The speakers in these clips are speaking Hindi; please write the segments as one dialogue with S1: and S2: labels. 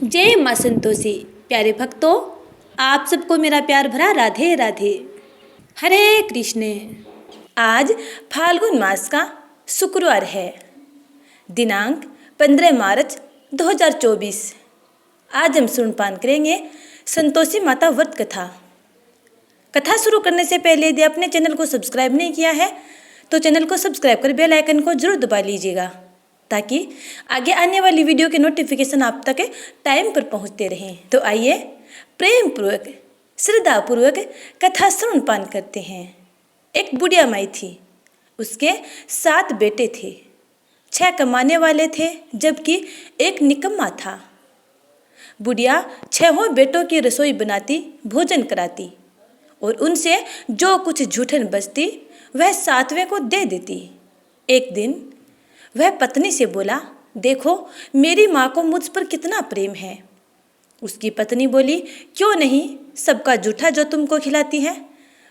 S1: जय माँ संतोषी। प्यारे भक्तों, आप सबको मेरा प्यार भरा राधे राधे। हरे कृष्ण। आज फाल्गुन मास का शुक्रवार है, दिनांक 15 मार्च 2024। आज हम सुनपान करेंगे संतोषी माता व्रत कथा। कथा शुरू करने से पहले यदि आपने चैनल को सब्सक्राइब नहीं किया है तो चैनल को सब्सक्राइब कर बेल आइकन को जरूर दबा लीजिएगा, ताकि आगे आने वाली वीडियो के नोटिफिकेशन आप तक टाइम पर पहुंचते रहें। तो आइए प्रेम पूर्वक श्रद्धा पूर्वक कथा सुनपान करते हैं। एक बुढ़िया माई थी, उसके 7 बेटे थे। 6 कमाने वाले थे जबकि एक निकम्मा था। बुढ़िया 6 बेटों की रसोई बनाती, भोजन कराती और उनसे जो कुछ जूठन बचती वह 7वें को दे देती। एक दिन वह पत्नी से बोला, देखो मेरी माँ को मुझ पर कितना प्रेम है। उसकी पत्नी बोली, क्यों नहीं, सबका जूठा जो तुमको खिलाती है।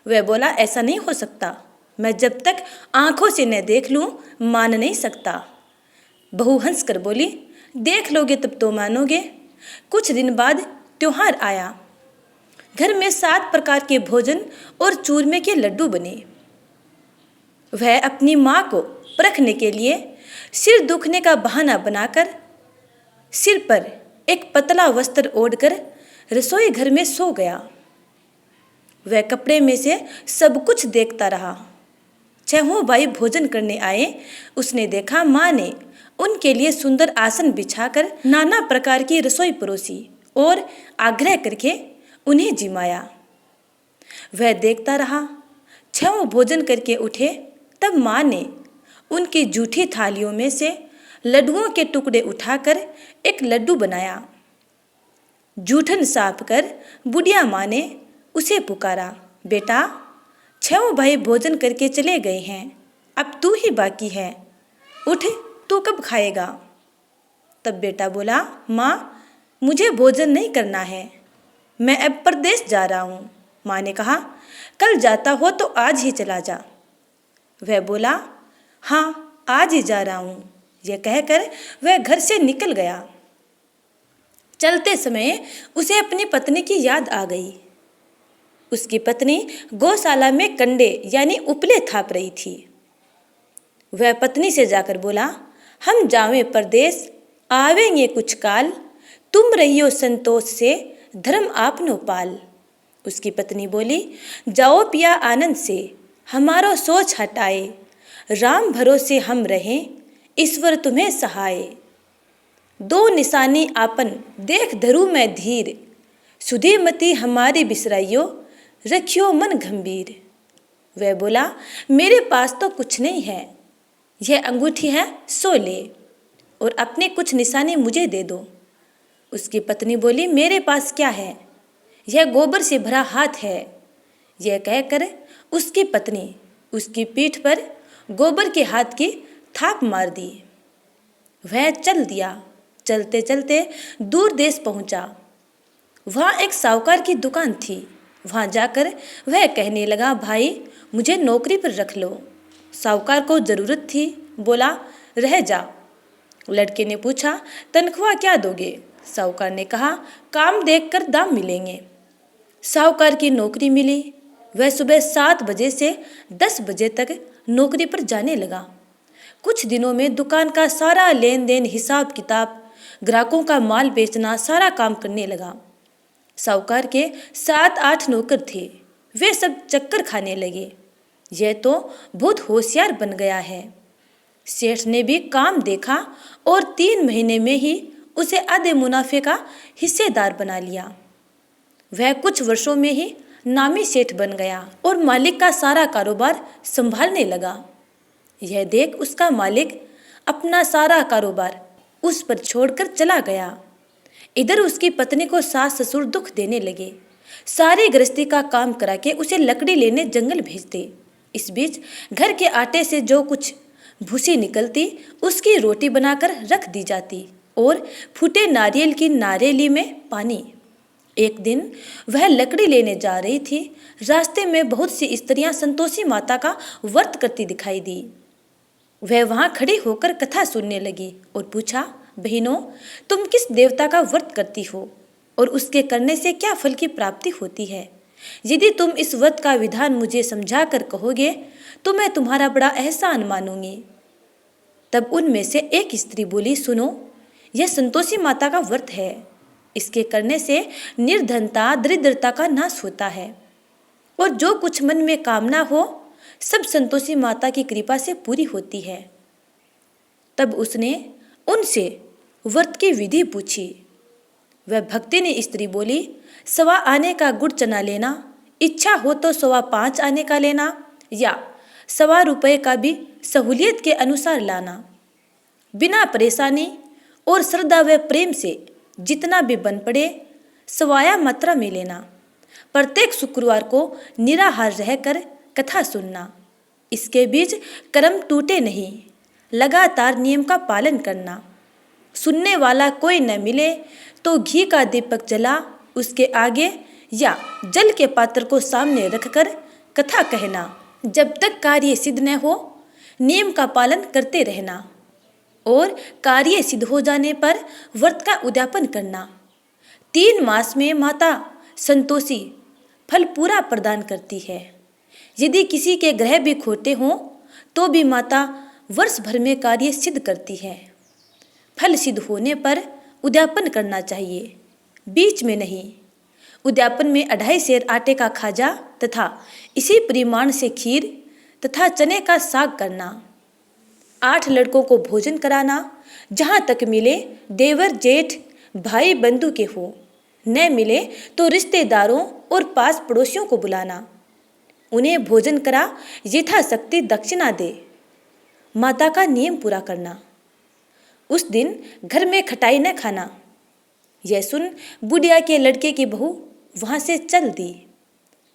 S1: वह बोला, ऐसा नहीं हो सकता, मैं जब तक आंखों से न देख लूँ मान नहीं सकता। बहू हंस कर बोली, देख लोगे तब तो मानोगे। कुछ दिन बाद त्योहार आया। घर में 7 प्रकार के भोजन और चूरमे के लड्डू बने। वह अपनी माँ को परखने के लिए सिर दुखने का बहाना बनाकर सिर पर एक पतला वस्त्र ओढ़कर रसोई घर में सो गया। वह कपड़े में से सब कुछ देखता रहा। 6 भाई भोजन करने आए। उसने देखा माँ ने उनके लिए सुंदर आसन बिछाकर नाना प्रकार की रसोई परोसी और आग्रह करके उन्हें जिमाया। वह देखता रहा। 6 भोजन करके उठे तब माँ ने उनकी जूठी थालियों में से लड्डुओं के टुकड़े उठाकर एक लड्डू बनाया। जूठन साफ कर बुढ़िया माँ ने उसे पुकारा, बेटा 6 भाई भोजन करके चले गए हैं, अब तू ही बाकी है, उठ, तू कब खाएगा। तब बेटा बोला, माँ मुझे भोजन नहीं करना है, मैं अब परदेश जा रहा हूँ। माँ ने कहा, कल जाता हो तो आज ही चला जा। वह बोला, हाँ आज ही जा रहा हूँ। यह कहकर वह घर से निकल गया। चलते समय उसे अपनी पत्नी की याद आ गई। उसकी पत्नी गौशाला में कंडे यानी उपले थाप रही थी। वह पत्नी से जाकर बोला, हम जावें परदेश, आवेंगे कुछ काल, तुम रहियो संतोष से, धर्म आपनो पाल। उसकी पत्नी बोली, जाओ पिया आनंद से, हमारो सोच हटाए, राम भरोसे हम रहें, ईश्वर तुम्हें सहाय। 2 निशानी आपन देख धरू मैं धीर, सुधी मती हमारी बिसराइयो, रखियो मन गंभीर। वह बोला, मेरे पास तो कुछ नहीं है, यह अंगूठी है सो ले और अपने कुछ निशानी मुझे दे दो। उसकी पत्नी बोली, मेरे पास क्या है, यह गोबर से भरा हाथ है। यह कहकर उसकी पत्नी उसकी पीठ पर गोबर के हाथ की थाप मार दी। वह चल दिया। चलते चलते दूर देश पहुंचा। वहाँ एक साहूकार की दुकान थी। वहाँ जाकर वह कहने लगा, भाई मुझे नौकरी पर रख लो। साहूकार को ज़रूरत थी, बोला, रह जा। लड़के ने पूछा, तनख्वाह क्या दोगे। साहूकार ने कहा, काम देखकर दाम मिलेंगे। साहूकार की नौकरी मिली। वह सुबह 7 बजे से 10 बजे तक नौकरी पर जाने लगा। कुछ दिनों में दुकान का सारा लेन देन, हिसाब किताब, ग्राहकों का माल बेचना, सारा काम करने लगा। साहूकार के 7-8 नौकर थे। वे सब चक्कर खाने लगे, यह तो बहुत होशियार बन गया है। सेठ ने भी काम देखा और 3 महीने में ही उसे आधे मुनाफे का हिस्सेदार बना लिया। वह कुछ वर्षों में ही नामी सेठ बन गया और मालिक का सारा कारोबार संभालने लगा। यह देख उसका मालिक अपना सारा कारोबार उस पर छोड़कर चला गया। इधर उसकी पत्नी को सास ससुर दुख देने लगे। सारी गृहस्थी का काम करा के उसे लकड़ी लेने जंगल भेजते। इस बीच घर के आटे से जो कुछ भूसी निकलती उसकी रोटी बनाकर रख दी जाती और फूटे नारियल की नारियली में पानी। एक दिन वह लकड़ी लेने जा रही थी। रास्ते में बहुत सी स्त्रियां संतोषी माता का व्रत करती दिखाई दी। वह वहां खड़ी होकर कथा सुनने लगी और पूछा, बहनों, तुम किस देवता का व्रत करती हो और उसके करने से क्या फल की प्राप्ति होती है? यदि तुम इस व्रत का विधान मुझे समझा कर कहोगे तो मैं तुम्हारा बड़ा एहसान मानूंगी। तब उनमें से एक स्त्री बोली, सुनो, यह संतोषी माता का व्रत है। इसके करने से निर्धनता, दरिद्रता का नाश होता है और जो कुछ मन में कामना हो सब संतोषी माता की कृपा से पूरी होती है। तब उसने उनसे व्रत की विधि पूछी। वह भक्ति ने स्त्री बोली, 1.25 आने का गुड़ चना लेना, इच्छा हो तो 5.25 आने का लेना या 1.25 रुपये का भी सहूलियत के अनुसार लाना। बिना परेशानी और श्रद्धा व प्रेम से जितना भी बन पड़े सवाया मात्रा में लेना। प्रत्येक शुक्रवार को निराहार रहकर कथा सुनना। इसके बीच कर्म टूटे नहीं, लगातार नियम का पालन करना। सुनने वाला कोई न मिले तो घी का दीपक जला उसके आगे या जल के पात्र को सामने रखकर कथा कहना। जब तक कार्य सिद्ध न हो नियम का पालन करते रहना और कार्य सिद्ध हो जाने पर व्रत का उद्यापन करना। 3 मास में माता संतोषी फल पूरा प्रदान करती है। यदि किसी के ग्रह भी खोटे हों तो भी माता वर्ष भर में कार्य सिद्ध करती है। फल सिद्ध होने पर उद्यापन करना चाहिए, बीच में नहीं। उद्यापन में 2.5 सेर आटे का खाजा तथा इसी परिमाण से खीर तथा चने का साग करना। 8 लड़कों को भोजन कराना, जहाँ तक मिले देवर जेठ भाई बंधु के हो, न मिले तो रिश्तेदारों और पास पड़ोसियों को बुलाना। उन्हें भोजन करा यथाशक्ति दक्षिणा दे। माता का नियम पूरा करना। उस दिन घर में खटाई न खाना। यह सुन बुढ़िया के लड़के की बहू वहाँ से चल दी।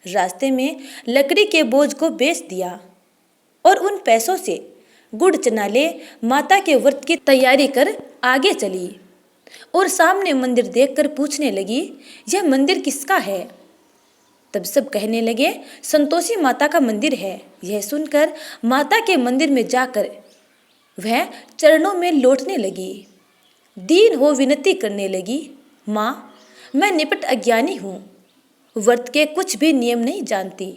S1: रास्ते में लकड़ी के बोझ को बेच दिया और उन पैसों से गुड़ चना ले माता के व्रत की तैयारी कर आगे चली और सामने मंदिर देखकर पूछने लगी, यह मंदिर किसका है? तब सब कहने लगे, संतोषी माता का मंदिर है। यह सुनकर माता के मंदिर में जाकर वह चरणों में लौटने लगी। दीन हो विनती करने लगी, माँ, मैं निपट अज्ञानी हूँ, व्रत के कुछ भी नियम नहीं जानती।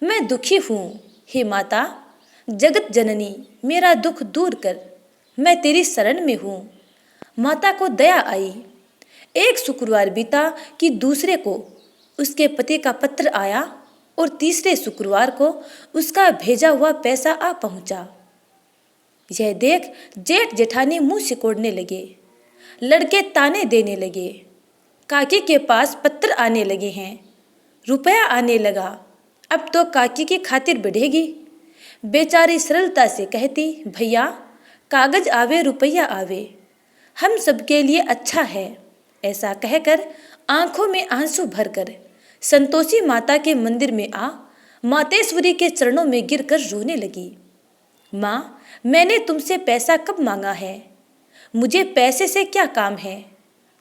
S1: मैं दुखी हूँ। हे माता, जगत जननी, मेरा दुख दूर कर, मैं तेरी शरण में हूँ। माता को दया आई। एक शुक्रवार बीता कि दूसरे को उसके पति का पत्र आया और तीसरे शुक्रवार को उसका भेजा हुआ पैसा आ पहुंचा। यह देख जेठ जेठानी मुंह सिकोड़ने लगे। लड़के ताने देने लगे। काकी के पास पत्र आने लगे हैं, रुपया आने लगा, अब तो काकी की खातिर बढ़ेगी। बेचारी सरलता से कहती, भैया, कागज आवे रुपया आवे, हम सबके लिए अच्छा है। ऐसा कहकर आंखों में आंसू भरकर संतोषी माता के मंदिर में आ मातेश्वरी के चरणों में गिरकर रोने लगी। माँ, मैंने तुमसे पैसा कब मांगा है? मुझे पैसे से क्या काम है?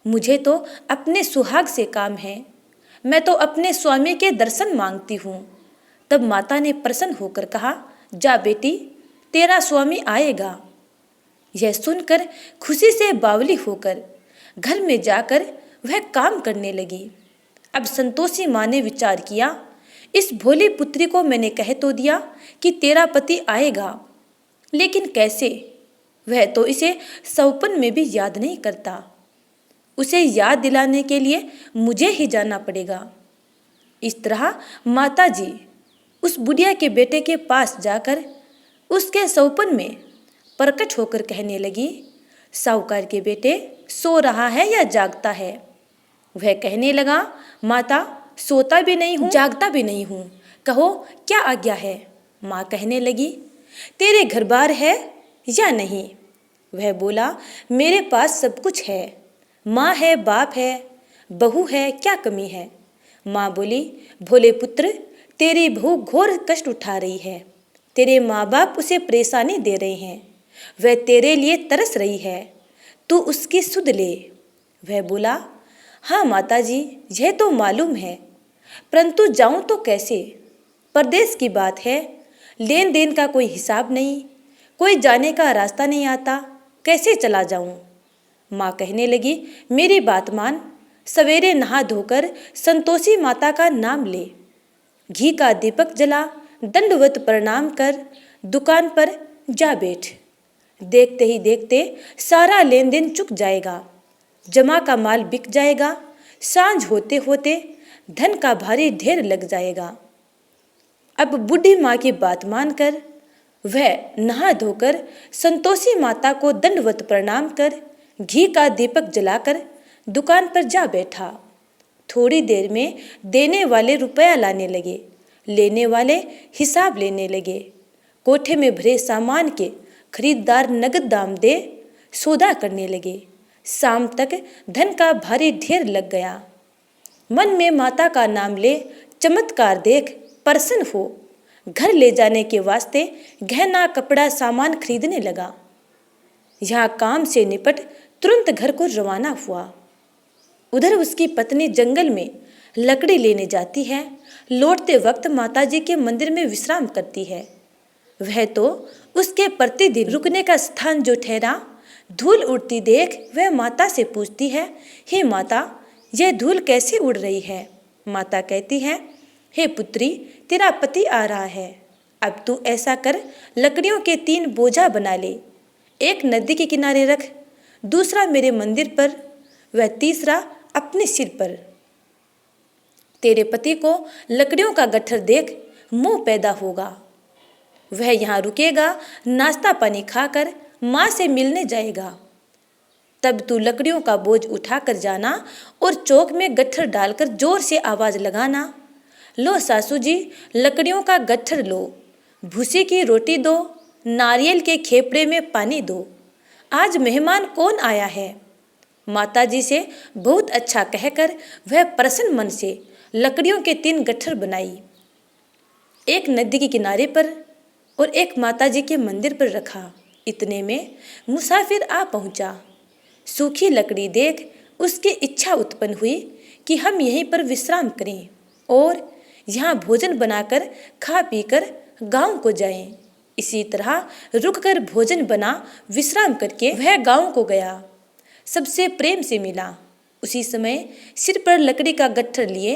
S1: मुझे तो अपने सुहाग से काम है। मैं तो अपने स्वामी के दर्शन मांगती हूँ। तब माता ने प्रसन्न होकर कहा, जा बेटी, तेरा स्वामी आएगा। यह सुनकर खुशी से बावली होकर घर में जाकर वह काम करने लगी। अब संतोषी माँ ने विचार किया, इस भोली पुत्री को मैंने कह तो दिया कि तेरा पति आएगा, लेकिन कैसे? वह तो इसे सौपन में भी याद नहीं करता। उसे याद दिलाने के लिए मुझे ही जाना पड़ेगा। इस तरह माताजी उस बुढ़िया के बेटे के पास जाकर उसके सौपन में प्रकट होकर कहने लगी, साहूकार के बेटे सो रहा है या जागता है? वह कहने लगा, माता, सोता भी नहीं हूँ, जागता भी नहीं हूँ, कहो क्या आज्ञा है? माँ कहने लगी, तेरे घर बार है या नहीं? वह बोला, मेरे पास सब कुछ है, माँ है, बाप है, बहू है, क्या कमी है? माँ बोली, भोले पुत्र, तेरी बहू घोर कष्ट उठा रही है। तेरे माँ बाप उसे परेशानी दे रहे हैं। वह तेरे लिए तरस रही है, तू उसकी सुध ले। वह बोला, हाँ माताजी, यह तो मालूम है, परंतु जाऊं तो कैसे? परदेश की बात है, लेन देन का कोई हिसाब नहीं, कोई जाने का रास्ता नहीं आता, कैसे चला जाऊं? माँ कहने लगी, मेरी बात मान, सवेरे नहा धोकर संतोषी माता का नाम ले, घी का दीपक जला, दंडवत प्रणाम कर, दुकान पर जा बैठ। देखते ही देखते सारा लेन देन चुक जाएगा, जमा का माल बिक जाएगा, सांझ होते होते धन का भारी ढेर लग जाएगा। अब बूढ़ी माँ की बात मानकर वह नहा धोकर संतोषी माता को दंडवत प्रणाम कर, घी का दीपक जलाकर दुकान पर जा बैठा। थोड़ी देर में देने वाले रुपया लाने लगे, लेने वाले हिसाब लेने लगे। कोठे में भरे सामान के खरीदार नगद दाम दे सौदा करने लगे। शाम तक धन का भारी ढेर लग गया। मन में माता का नाम ले, चमत्कार देख प्रसन्न हो, घर ले जाने के वास्ते गहना कपड़ा सामान खरीदने लगा। यहाँ काम से निपट तुरंत घर को रवाना हुआ। उधर उसकी पत्नी जंगल में लकड़ी लेने जाती है। लौटते वक्त माताजी के मंदिर में विश्राम करती है। वह तो उसके प्रतिदिन रुकने का स्थान जो ठहरा। धूल उड़ती देख वह माता से पूछती है, हे माता, यह धूल कैसे उड़ रही है? माता कहती है, हे पुत्री, तेरा पति आ रहा है। अब तू ऐसा कर, लकड़ियों के 3 बोझा बना ले। एक नदी के किनारे रख, दूसरा मेरे मंदिर पर, वह तीसरा अपने सिर पर। तेरे पति को लकड़ियों का गट्ठर देख मोह पैदा होगा। वह यहाँ रुकेगा, नाश्ता पानी खाकर माँ से मिलने जाएगा। तब तू लकड़ियों का बोझ उठाकर जाना और चौक में गट्ठर डालकर जोर से आवाज लगाना, लो सासू जी, लकड़ियों का गट्ठर लो, भूसी की रोटी दो, नारियल के खेपड़े में पानी दो। आज मेहमान कौन आया है? माताजी से बहुत अच्छा कहकर वह प्रसन्न मन से लकड़ियों के 3 गट्ठर बनाई। एक नदी के किनारे पर और एक माताजी के मंदिर पर रखा। इतने में मुसाफिर आ पहुंचा। सूखी लकड़ी देख उसकी इच्छा उत्पन्न हुई कि हम यहीं पर विश्राम करें और यहाँ भोजन बनाकर खा पीकर गांव को जाएं। इसी तरह रुककर भोजन बना विश्राम करके वह गांव को गया। सबसे प्रेम से मिला। उसी समय सिर पर लकड़ी का गट्ठर लिए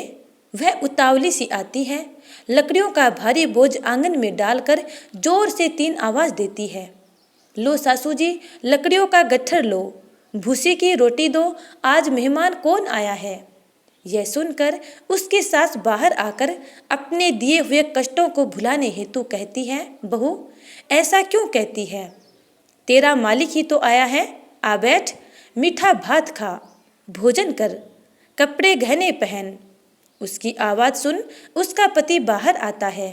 S1: वह उतावली सी आती है। लकड़ियों का भारी बोझ आंगन में डालकर जोर से 3 आवाज देती है, लो सासू जी, लकड़ियों का गट्ठर लो, भूसी की रोटी दो, आज मेहमान कौन आया है? यह सुनकर उसकी सास बाहर आकर अपने दिए हुए कष्टों को भुलाने हेतु कहती है, बहू, ऐसा क्यों कहती है? तेरा मालिक ही तो आया है। आ बैठ, मीठा भात खा, भोजन कर, कपड़े गहने पहन। उसकी आवाज सुन उसका पति बाहर आता है।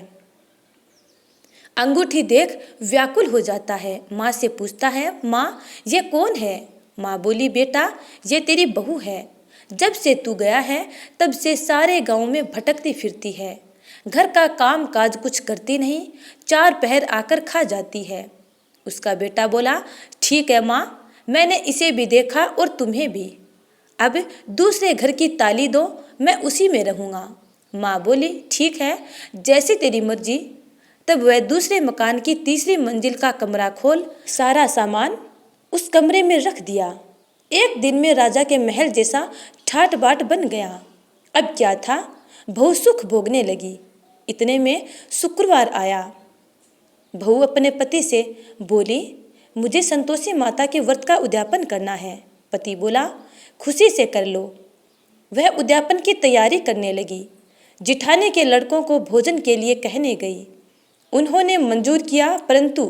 S1: अंगूठी देख व्याकुल हो जाता है। माँ से पूछता है, माँ, ये कौन है? माँ बोली, बेटा, ये तेरी बहू है। जब से तू गया है तब से सारे गांव में भटकती फिरती है। घर का काम काज कुछ करती नहीं, 4 पहर आकर खा जाती है। उसका बेटा बोला, ठीक है माँ, मैंने इसे भी देखा और तुम्हें भी। अब दूसरे घर की ताली दो, मैं उसी में रहूँगा। माँ बोली, ठीक है, जैसी तेरी मर्जी। तब वह दूसरे मकान की 3री मंजिल का कमरा खोल सारा सामान उस कमरे में रख दिया। एक दिन में राजा के महल जैसा ठाट बाट बन गया। अब क्या था, बहू सुख भोगने लगी। इतने में शुक्रवार आया। बहू अपने पति से बोली, मुझे संतोषी माता के व्रत का उद्यापन करना है। पति बोला, खुशी से कर लो। वह उद्यापन की तैयारी करने लगी। जिठानी के लड़कों को भोजन के लिए कहने गई। उन्होंने मंजूर किया, परंतु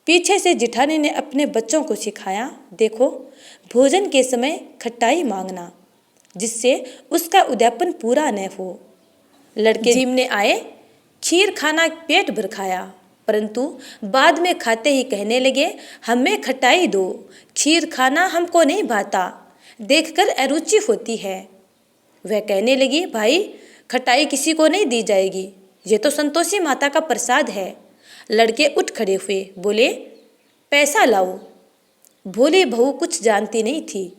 S1: पीछे से जिठानी ने अपने बच्चों को सिखाया, देखो, भोजन के समय खट्टाई मांगना, जिससे उसका उद्यापन पूरा न हो। लड़के जीमने आए, खीर खाना पेट भर खाया, परंतु बाद में खाते ही कहने लगे, हमें खटाई दो, खीर खाना हमको नहीं भाता, देखकर अरुचि होती है। वह कहने लगी, भाई, खटाई किसी को नहीं दी जाएगी, ये तो संतोषी माता का प्रसाद है। लड़के उठ खड़े हुए, बोले, पैसा लाओ। भोली बहू कुछ जानती नहीं थी,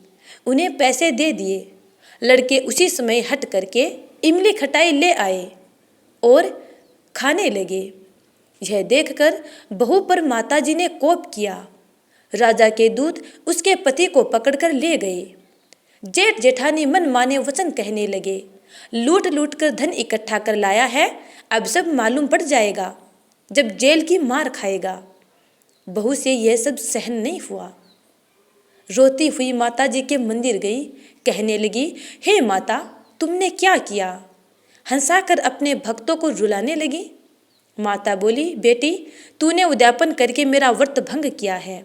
S1: उन्हें पैसे दे दिए। लड़के उसी समय हट करके इमली खटाई ले आए और खाने लगे। यह देखकर बहू पर माताजी ने कोप किया। राजा के दूत उसके पति को पकड़कर ले गए। जेठ जेठानी मन माने वचन कहने लगे, लूट लूट कर धन इकट्ठा कर लाया है, अब सब मालूम पड़ जाएगा जब जेल की मार खाएगा। बहू से यह सब सहन नहीं हुआ। रोती हुई माता जी के मंदिर गई, कहने लगी, हे माता, तुमने क्या किया? हंसाकर अपने भक्तों को रुलाने लगी। माता बोली, बेटी, तूने उद्यापन करके मेरा व्रत भंग किया है।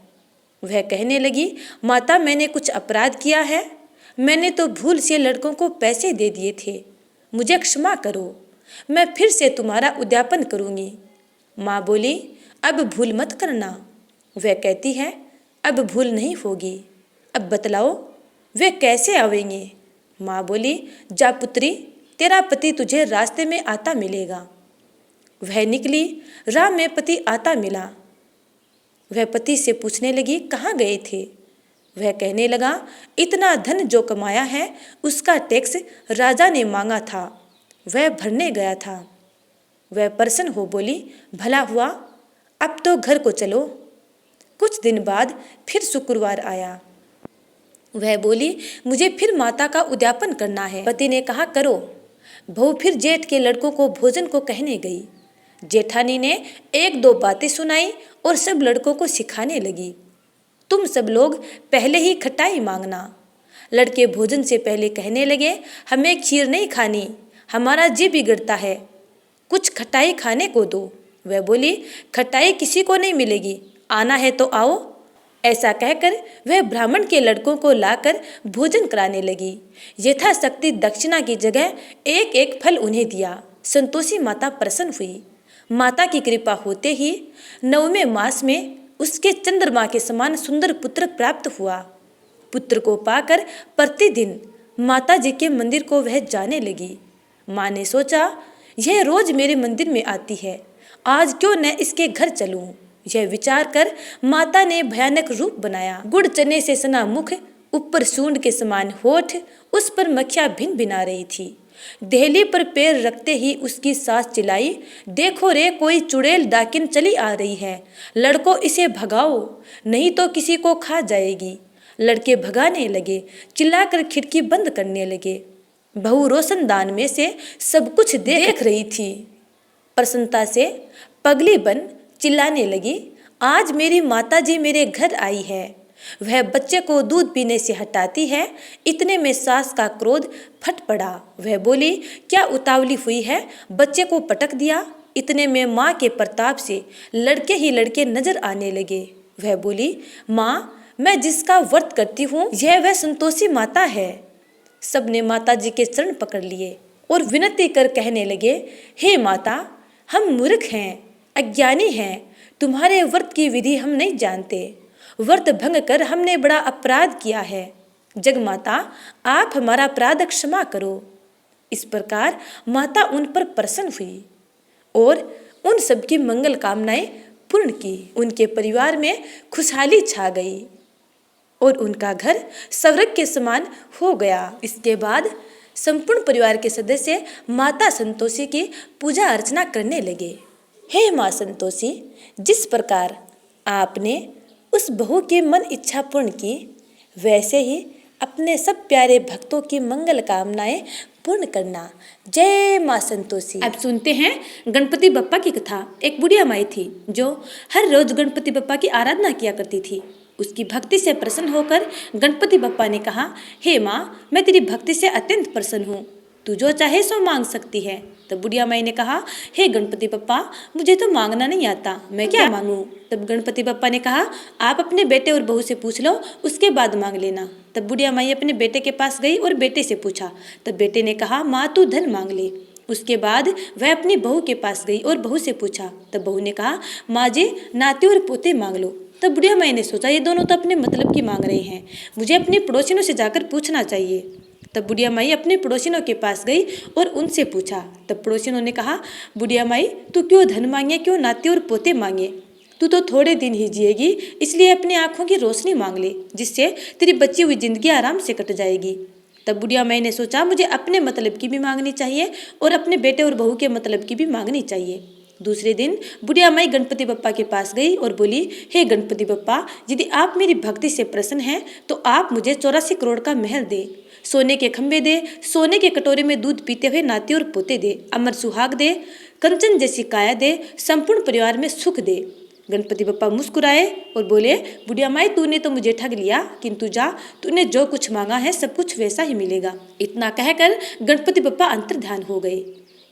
S1: वह कहने लगी, माता, मैंने कुछ अपराध किया है? मैंने तो भूल से लड़कों को पैसे दे दिए थे, मुझे क्षमा करो, मैं फिर से तुम्हारा उद्यापन करूँगी। माँ बोली, अब भूल मत करना। वह कहती है, अब भूल नहीं होगी, अब बतलाओ वे कैसे आवेंगे? माँ बोली, जा पुत्री, तेरा पति तुझे रास्ते में आता मिलेगा। वह निकली, राह में पति आता मिला। वह पति से पूछने लगी, कहाँ गए थे? वह कहने लगा, इतना धन जो कमाया है उसका टैक्स राजा ने मांगा था, वह भरने गया था। वह प्रसन्न हो बोली, भला हुआ, अब तो घर को चलो। कुछ दिन बाद फिर शुक्रवार आया। वह बोली, मुझे फिर माता का उद्यापन करना है। पति ने कहा, करो। बहू फिर जेठ के लड़कों को भोजन को कहने गई। जेठानी ने एक दो बातें सुनाई और सब लड़कों को सिखाने लगी, तुम सब लोग पहले ही खटाई मांगना। लड़के भोजन से पहले कहने लगे, हमें खीर नहीं खानी, हमारा जी बिगड़ता है, कुछ खटाई खाने को दो। वह बोली, खटाई किसी को नहीं मिलेगी, आना है तो आओ। ऐसा कहकर वह ब्राह्मण के लड़कों को लाकर भोजन कराने लगी। यथाशक्ति दक्षिणा की जगह एक एक फल उन्हें दिया। संतोषी माता प्रसन्न हुई। माता की कृपा होते ही 9वें मास में उसके चंद्रमा के समान सुंदर पुत्र प्राप्त हुआ। पुत्र को पाकर प्रतिदिन माता जी के मंदिर को वह जाने लगी। माँ ने सोचा, यह रोज मेरे मंदिर में आती है, आज क्यों न इसके घर चलूं। यह विचार कर माता ने भयानक रूप बनाया। गुड़ चने से सना मुख, ऊपर सूंड के समान होठ, उस पर मक्खियाँ भिन भिना रही थी। देहली पर पैर रखते ही उसकी सास चिल्लाई, देखो रे, कोई चुड़ैल डाकिन चली आ रही है, लड़को इसे भगाओ, नहीं तो किसी को खा जाएगी। लड़के भगाने लगे, चिल्लाकर खिड़की बंद करने लगे। बहू रोशनदान में से सब कुछ देख रही थी। प्रसन्नता से पगली बन चिल्लाने लगी, आज मेरी माताजी मेरे घर आई है। वह बच्चे को दूध पीने से हटाती है। इतने में सास का क्रोध फट पड़ा। वह बोली, क्या उतावली हुई है, बच्चे को पटक दिया। इतने में माँ के प्रताप से लड़के ही लड़के नजर आने लगे। वह बोली, माँ, मैं जिसका व्रत करती हूँ यह वह संतोषी माता है। सबने माता जी के चरण पकड़ लिए और विनती कर कहने लगे, हे माता, हम मूर्ख हैं, अज्ञानी हैं, तुम्हारे व्रत की विधि हम नहीं जानते, व्रत भंग कर हमने बड़ा अपराध किया है, जगमाता आप हमारा अपराध क्षमा करो। इस प्रकार माता उन पर प्रसन्न हुई और उन सबकी मंगल कामनाएं पूर्ण की। उनके परिवार में खुशहाली छा गई और उनका घर स्वर्ग के समान हो गया। इसके बाद संपूर्ण परिवार के सदस्य माता संतोषी की पूजा अर्चना करने लगे। हे माँ संतोषी, जिस प्रकार आपने उस बहू की मन इच्छा पूर्ण की, वैसे ही अपने सब प्यारे भक्तों की मंगल कामनाएं पूर्ण करना। जय माँ संतोषी। अब सुनते हैं गणपति बप्पा की कथा। एक बुढ़िया माई थी जो हर रोज गणपति बप्पा की आराधना किया करती थी। उसकी भक्ति से प्रसन्न होकर गणपति बप्पा ने कहा, हे माँ, मैं तेरी भक्ति से अत्यंत प्रसन्न हूँ, तू जो चाहे सो मांग सकती है। तब बुढ़िया माई ने कहा, हे गणपति बप्पा, मुझे तो मांगना नहीं आता, मैं क्या मांगूं? तब गणपति बप्पा ने कहा, आप अपने बेटे और बहू से पूछ लो, उसके बाद मांग लेना। तब बुढ़िया माई अपने बेटे के पास गई और बेटे से पूछा। तब बेटे ने कहा, माँ तू धन मांग ले। उसके बाद वह अपनी बहू के पास गई और बहू से पूछा। तब बहू ने कहा, माँ जी नाती और पोते मांग लो। तब बुढ़िया माई ने सोचा, ये दोनों तो अपने मतलब की मांग रहे हैं, मुझे अपनी पड़ोसिनों से जाकर पूछना चाहिए। तब बुढ़िया माई अपने पड़ोसिनों के पास गई और उनसे पूछा। तब पड़ोसिनों ने कहा, बुढ़िया माई तू क्यों धन मांगे, क्यों नाती और पोते मांगे, तू तो थोड़े दिन ही जिएगी, इसलिए अपनी आंखों की रोशनी मांग ले, जिससे तेरी बची हुई जिंदगी आराम से कट जाएगी। तब बुढ़िया माई ने सोचा, मुझे अपने मतलब की भी मांगनी चाहिए और अपने बेटे और बहू के मतलब की भी मांगनी चाहिए। दूसरे दिन बुढ़िया माई गणपति बप्पा के पास गई और बोली, हे गणपति बप्पा, यदि आप मेरी भक्ति से प्रसन्न हैं तो आप मुझे 84 करोड़ का महल दे, सोने के खंभे दे, सोने के कटोरे में दूध पीते हुए नाती और पोते दे, अमर सुहाग दे, कंचन जैसी काया दे, संपूर्ण परिवार में सुख दे। गणपति बप्पा मुस्कुराए और बोले, बुढ़िया माई, तूने तो मुझे ठग लिया, किंतु जा, तूने जो कुछ मांगा है सब कुछ वैसा ही मिलेगा। इतना कहकर गणपति बप्पा अंतर्ध्यान हो गए।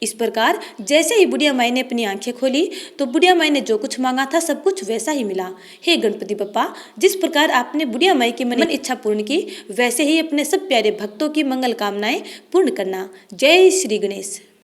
S1: इस प्रकार जैसे ही बुढ़िया माई ने अपनी आंखें खोली तो बुढ़िया माई ने जो कुछ मांगा था सब कुछ वैसा ही मिला। हे गणपति बप्पा, जिस प्रकार आपने बुढ़िया माई की मन इच्छा पूर्ण की, वैसे ही अपने सब प्यारे भक्तों की मंगल कामनाएं पूर्ण करना। जय श्री गणेश।